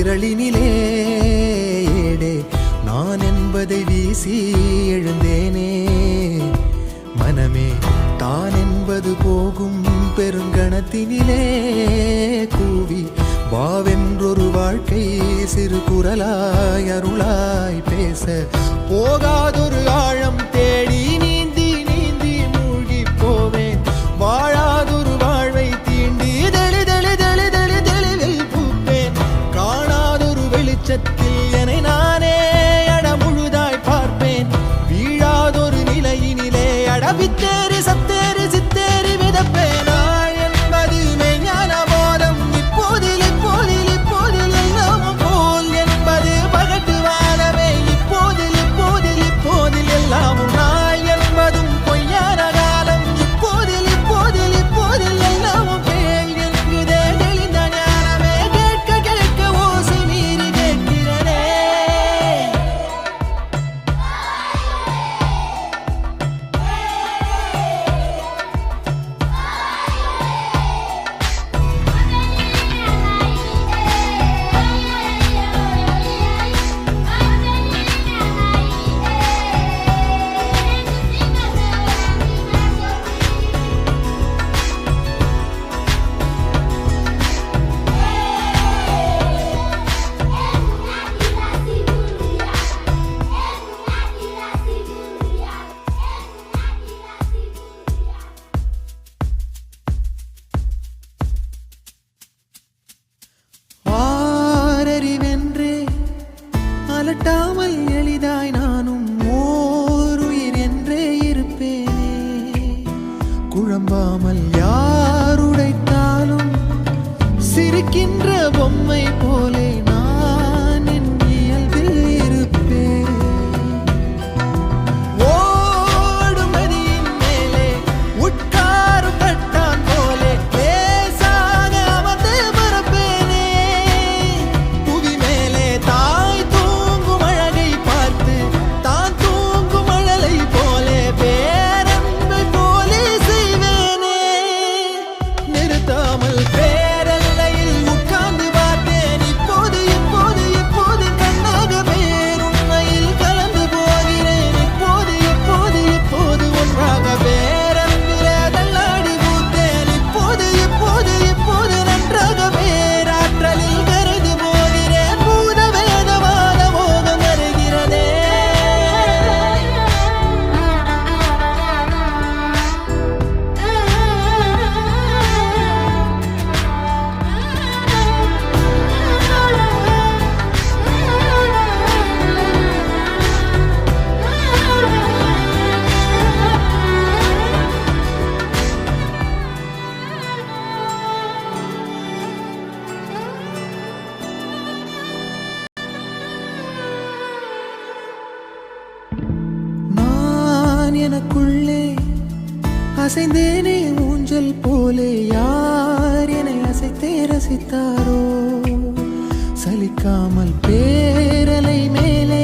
விரலினிலே ஏடே நான் என்பதை வீசி எழுந்தேனே. மனமே தான் என்பது போகும் பெருங்கணத்தினிலே கூவி வாவென்றொரு வாழ்க்கை சிறு குரலாய் அருளாய் பேச போகாதொரு ஆழம் தேடி நீந்தி நீந்தி மூழ்கி போவேன். வாழாதொரு வாழ்வை தீண்டி தெளிவில் பூப்பேன். காணாதொரு வெளிச்சத்தில் என்னை நானே முழுதாய் பார்ப்பேன். வீழாதொரு நிலையினிலே வித்தேறி சத்தேறி சித்தேறி விதப்பேன். என்பது மெய்ஞான போதம் இப்போதில் இப்போதில் இப்போதில் எல்லாமும் போல் என்பது பகட்டு வாழவே இப்போதில் இப்போதில் இப்போதில் எல்லாமும் நாள் என்பதும் பொய்யான காலம் இப்போதில் இப்போதில் இப்போதில் எல்லாமும் பேய் என்குதே தெளிந்த ஞானமே. கேட்க கேட்க ஓசை மீறி கேட்கிறனே. ஆரறிவென்றே அலட்டாமல் எளிதாய் நானும் ஓருயிர் என்றே இருப்பேனே. குழம்பாமல் யாருடைத்தாலும் சிரிக்கின்ற பொம்மை போலே நான் என் இயல்பில் இருப்பேன். ஓடும் நதியின் மேலே உட்காரும் கட்டான் போலே லேசாக அமர்ந்து பரப்பேனே. புவி மேலே தாய் தூங்கும் அழகை பார்த்து தான் தூங்கும் அழலை போலே பேரன்பை போலே செய்வேனே. நிறுத்தாமல் பேரல்லையில் உட்கார்ந்து பார்த்தேன். இப்போது இப்போது இப்போது கண்ணாக பேருண்மையில் கலந்து போகிறேன். இப்போது இப்போது இப்போது ஒன்றாக பேரன்பிலே தள்ளாடி பூத்தேன். இப்போது இப்போது இப்போது நன்றாக பேராற்றலில் கரைந்து போகிறேன். பூத வேதமான மோகம் வருகிறதே. நான் எனக்குள்ளே அசைந்தேனே ஊஞ்சல் போலே. யார் என்னை அசைத்தே ரசித்தாரோ சலிக்காமல் பேரலை மேலே